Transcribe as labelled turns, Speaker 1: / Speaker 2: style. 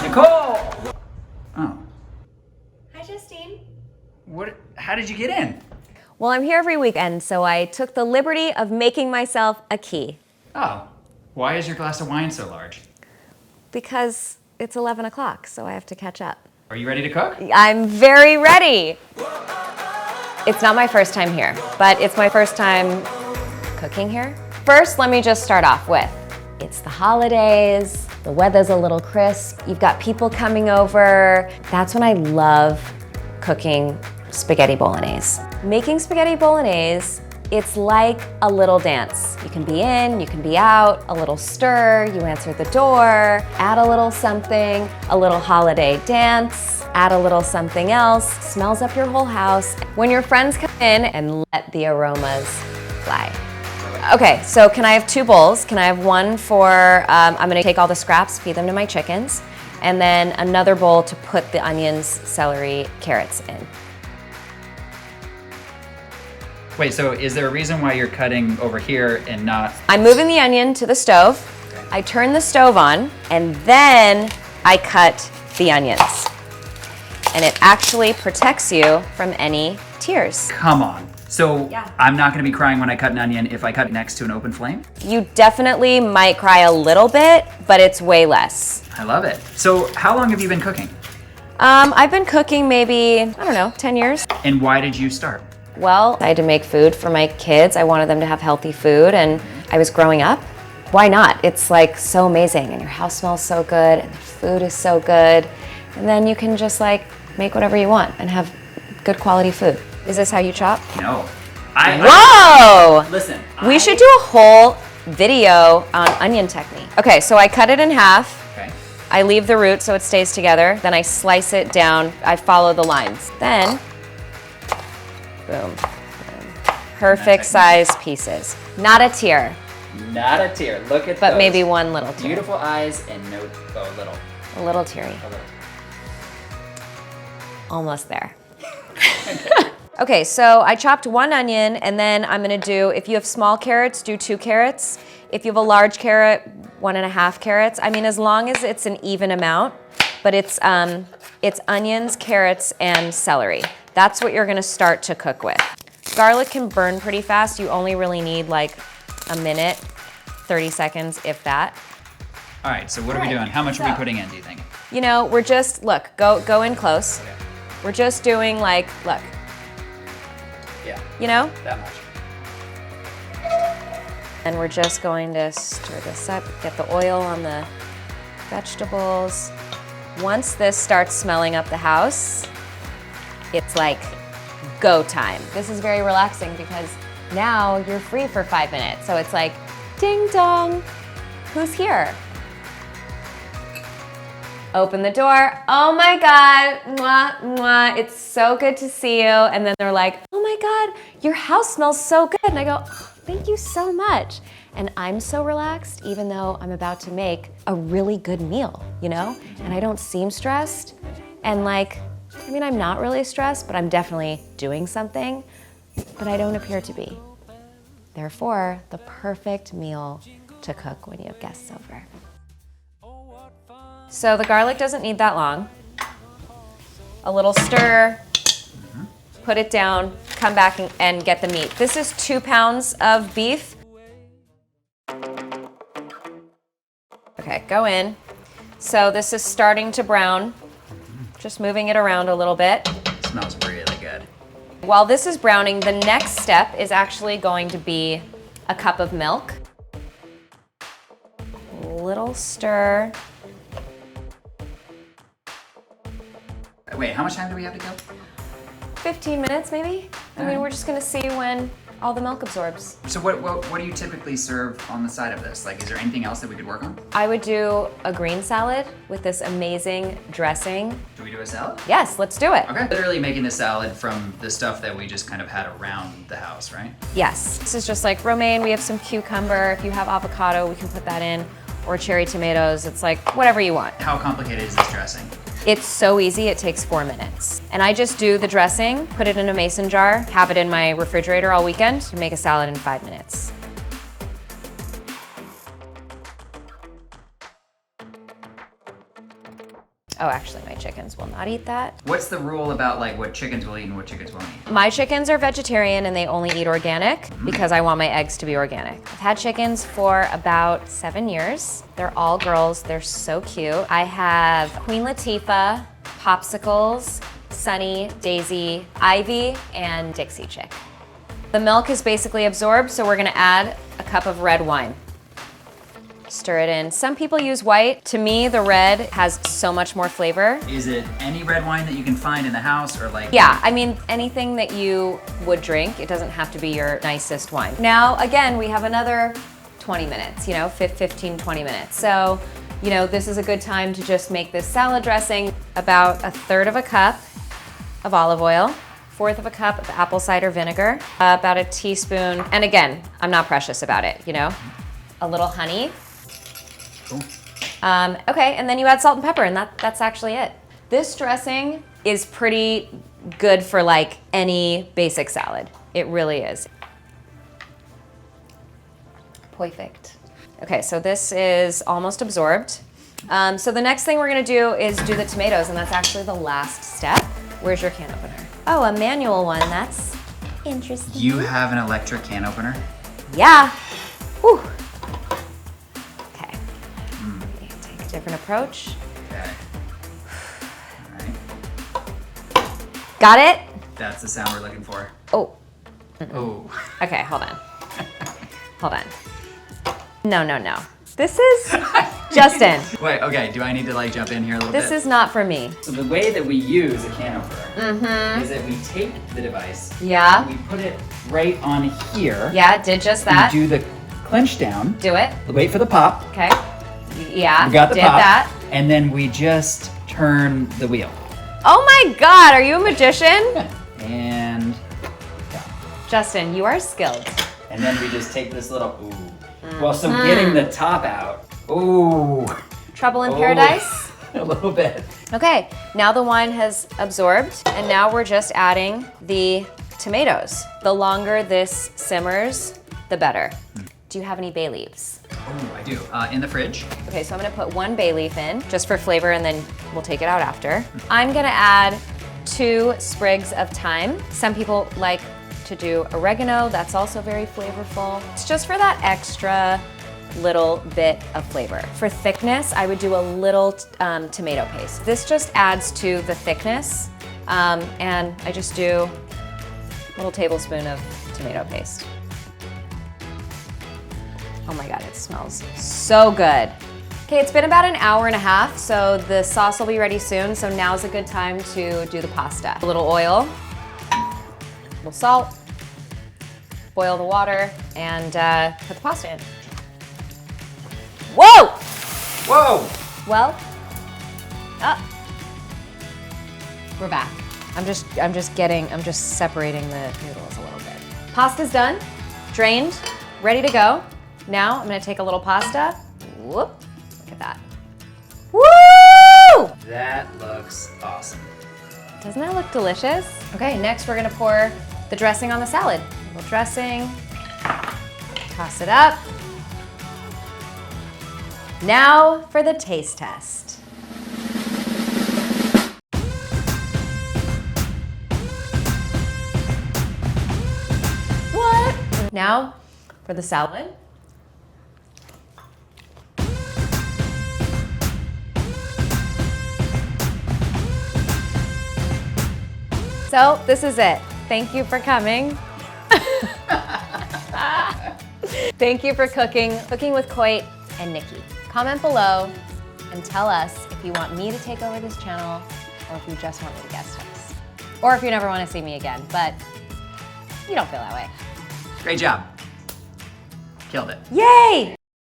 Speaker 1: Nicole! Oh.
Speaker 2: Hi, Justine.
Speaker 1: How did you get in?
Speaker 2: Well, I'm here every weekend, so I took the liberty of making myself a key.
Speaker 1: Oh. Why is your glass of wine so large?
Speaker 2: Because it's 11 o'clock, so I have to catch up.
Speaker 1: Are you ready to cook?
Speaker 2: I'm very ready. It's not my first time here, but it's my first time cooking here. First, let me just start off with, it's the holidays, the weather's a little crisp, you've got people coming over. That's when I love cooking spaghetti bolognese. Making spaghetti bolognese, it's like a little dance. You can be in, you can be out, a little stir, you answer the door, add a little something, a little holiday dance, add a little something else, smells up your whole house. When your friends come in and let the aromas fly. Okay, so can I have 2 bowls? Can I have one for, I'm gonna take all the scraps, feed them to my chickens, and then another bowl to put the onions, celery, carrots in.
Speaker 1: Wait, so is there a reason why you're cutting over here and not?
Speaker 2: I'm moving the onion to the stove.
Speaker 1: Okay.
Speaker 2: I turn the stove on, and then I cut the onions. And it actually protects you from any tears.
Speaker 1: Come on. So
Speaker 2: Yeah.
Speaker 1: I'm not gonna be crying when I cut an onion if I cut it next to an open flame?
Speaker 2: You definitely might cry a little bit, but it's way less.
Speaker 1: I love it. So how long have you been cooking?
Speaker 2: I've been cooking maybe, I don't know, 10 years.
Speaker 1: And why did you start?
Speaker 2: Well, I had to make food for my kids. I wanted them to have healthy food, and I was growing up. Why not? It's like so amazing, and your house smells so good, and the food is so good, and then you can just like make whatever you want and have good quality food. Is this how you chop?
Speaker 1: No.
Speaker 2: Whoa!
Speaker 1: Listen.
Speaker 2: We should do a whole video on onion technique. Okay, so I cut it in half.
Speaker 1: Okay.
Speaker 2: I leave the root so it stays together. Then I slice it down. I follow the lines. Then, boom, boom. Perfect size pieces. Not a tear,
Speaker 1: Not a tear. Look at
Speaker 2: but
Speaker 1: those.
Speaker 2: maybe one little tear.
Speaker 1: Beautiful eyes and no, oh, little.
Speaker 2: A little teary.
Speaker 1: A little.
Speaker 2: Almost there. Okay, so I chopped 1 onion, and then I'm gonna do, if you have small carrots, do 2 carrots. If you have a large carrot, 1.5 carrots. I mean, as long as it's an even amount, but it's onions, carrots, and celery. That's what you're gonna start to cook with. Garlic can burn pretty fast. You only really need like a minute, 30 seconds, if that.
Speaker 1: All right, so what are we doing? How much are we putting in, do you think?
Speaker 2: You know, we're just, look, go in close.
Speaker 1: Okay.
Speaker 2: We're just doing like, look,
Speaker 1: Yeah,
Speaker 2: you know?
Speaker 1: that much.
Speaker 2: And we're just going to stir this up, get the oil on the vegetables. Once this starts smelling up the house, it's like go time. This is very relaxing because now you're free for 5 minutes. So it's like, ding dong, who's here? Open the door, oh my God, mwah, mwah, it's so good to see you. And then they're like, oh my God, your house smells so good. And I go, oh, thank you so much. And I'm so relaxed, even though I'm about to make a really good meal, you know? And I don't seem stressed. And like, I mean, I'm not really stressed, but I'm definitely doing something, but I don't appear to be. Therefore, the perfect meal to cook when you have guests over. So the garlic doesn't need that long. A little stir, put it down, come back and get the meat. This is 2 pounds of beef. Okay, go in. So this is starting to brown. Just moving it around a little bit.
Speaker 1: Smells really good.
Speaker 2: While this is browning, the next step is actually going to be a cup of milk. Little stir.
Speaker 1: Wait, how much time do we have to go?
Speaker 2: 15 minutes maybe? I mean,
Speaker 1: Alright.
Speaker 2: we're just gonna see when all the milk absorbs.
Speaker 1: So what do you typically serve on the side of this? Like, is there anything else that we could work on?
Speaker 2: I would do a green salad with this amazing dressing.
Speaker 1: Do we do a salad?
Speaker 2: Yes, let's do it.
Speaker 1: Okay. Literally making the salad from the stuff that we just kind of had around the house, right?
Speaker 2: Yes, this is just like romaine. We have some cucumber. If you have avocado, we can put that in, or cherry tomatoes. It's like whatever you want.
Speaker 1: How complicated is this dressing?
Speaker 2: It's so easy, it takes 4 minutes. And I just do the dressing, put it in a mason jar, have it in my refrigerator all weekend, and make a salad in 5 minutes. Oh, actually, my chickens will not eat that.
Speaker 1: What's the rule about like what chickens will eat and what chickens won't eat?
Speaker 2: My chickens are vegetarian and they only eat organic because I want my eggs to be organic. I've had chickens for about 7 years. They're all girls, they're so cute. I have Queen Latifah, Popsicles, Sunny, Daisy, Ivy, and Dixie Chick. The milk is basically absorbed, so we're gonna add a cup of red wine. Stir it in. Some people use white. To me, the red has so much more flavor.
Speaker 1: Is it any red wine that you can find in the house or like?
Speaker 2: Yeah, I mean, anything that you would drink. It doesn't have to be your nicest wine. Now, again, we have another 20 minutes, 15, 20 minutes. So, this is a good time to just make this salad dressing. About 1/3 of a cup of olive oil, 1/4 of a cup of apple cider vinegar, about a teaspoon, and again, I'm not precious about it, a little honey.
Speaker 1: Cool.
Speaker 2: Okay, and then you add salt and pepper, and that's actually it. This dressing is pretty good for like any basic salad. It really is. Perfect. Okay, so this is almost absorbed. So the next thing we're gonna do is do the tomatoes, and that's actually the last step. Where's your can opener? Oh, a manual one, that's interesting.
Speaker 1: You have an electric can opener?
Speaker 2: Yeah. Whew. Take a different approach.
Speaker 1: Okay. All right.
Speaker 2: Got it?
Speaker 1: That's the sound we're looking for.
Speaker 2: Oh.
Speaker 1: Oh.
Speaker 2: Okay, hold on. Hold on. No. This is, Justin,
Speaker 1: Wait, okay, do I need to like jump in here a little bit?
Speaker 2: this is not for me.
Speaker 1: So the way that we use a can opener is that we take the device,
Speaker 2: Yeah.
Speaker 1: we put it right on here.
Speaker 2: Yeah, did just
Speaker 1: We
Speaker 2: that.
Speaker 1: do the clench down,
Speaker 2: Do it.
Speaker 1: wait for the pop.
Speaker 2: Okay. Yeah,
Speaker 1: We got the
Speaker 2: did
Speaker 1: pop.
Speaker 2: that.
Speaker 1: And then we just turn the wheel.
Speaker 2: Oh my God, are you a magician?
Speaker 1: And
Speaker 2: Justin, you are skilled.
Speaker 1: and then we just take this little ooh. Well, so getting the top out. Ooh.
Speaker 2: Trouble in
Speaker 1: Oh.
Speaker 2: paradise?
Speaker 1: A little bit.
Speaker 2: Okay, now the wine has absorbed, and now we're just adding the tomatoes. The longer this simmers, the better. Do you have any bay leaves?
Speaker 1: Oh, I do. In the fridge.
Speaker 2: Okay, so I'm gonna put 1 bay leaf in, just for flavor, and then we'll take it out after. I'm gonna add 2 sprigs of thyme. Some people like to do oregano, that's also very flavorful. It's just for that extra little bit of flavor. For thickness, I would do a little tomato paste. This just adds to the thickness, and I just do a little tablespoon of tomato paste. Oh my God, it smells so good. Okay, it's been about 1.5 hours, so the sauce will be ready soon, so now's a good time to do the pasta. A little oil, a little salt, boil the water, and put the pasta in. Whoa!
Speaker 1: Whoa!
Speaker 2: Well, we're back. I'm just separating the noodles a little bit. Pasta's done, drained, ready to go. Now I'm gonna take a little pasta. Whoop, look at that. Woo!
Speaker 1: That looks awesome.
Speaker 2: Doesn't that look delicious? Okay, next we're gonna pour the dressing on the salad. A little dressing, toss it up. Now for the taste test. What? Now for the salad. So this is it. Thank you for coming. Thank you for cooking with Coit and Nikki. Comment below and tell us if you want me to take over this channel or if you just want me to guest host. Or if you never want to see me again, but you don't feel that way.
Speaker 1: Great job. Killed it.
Speaker 2: Yay!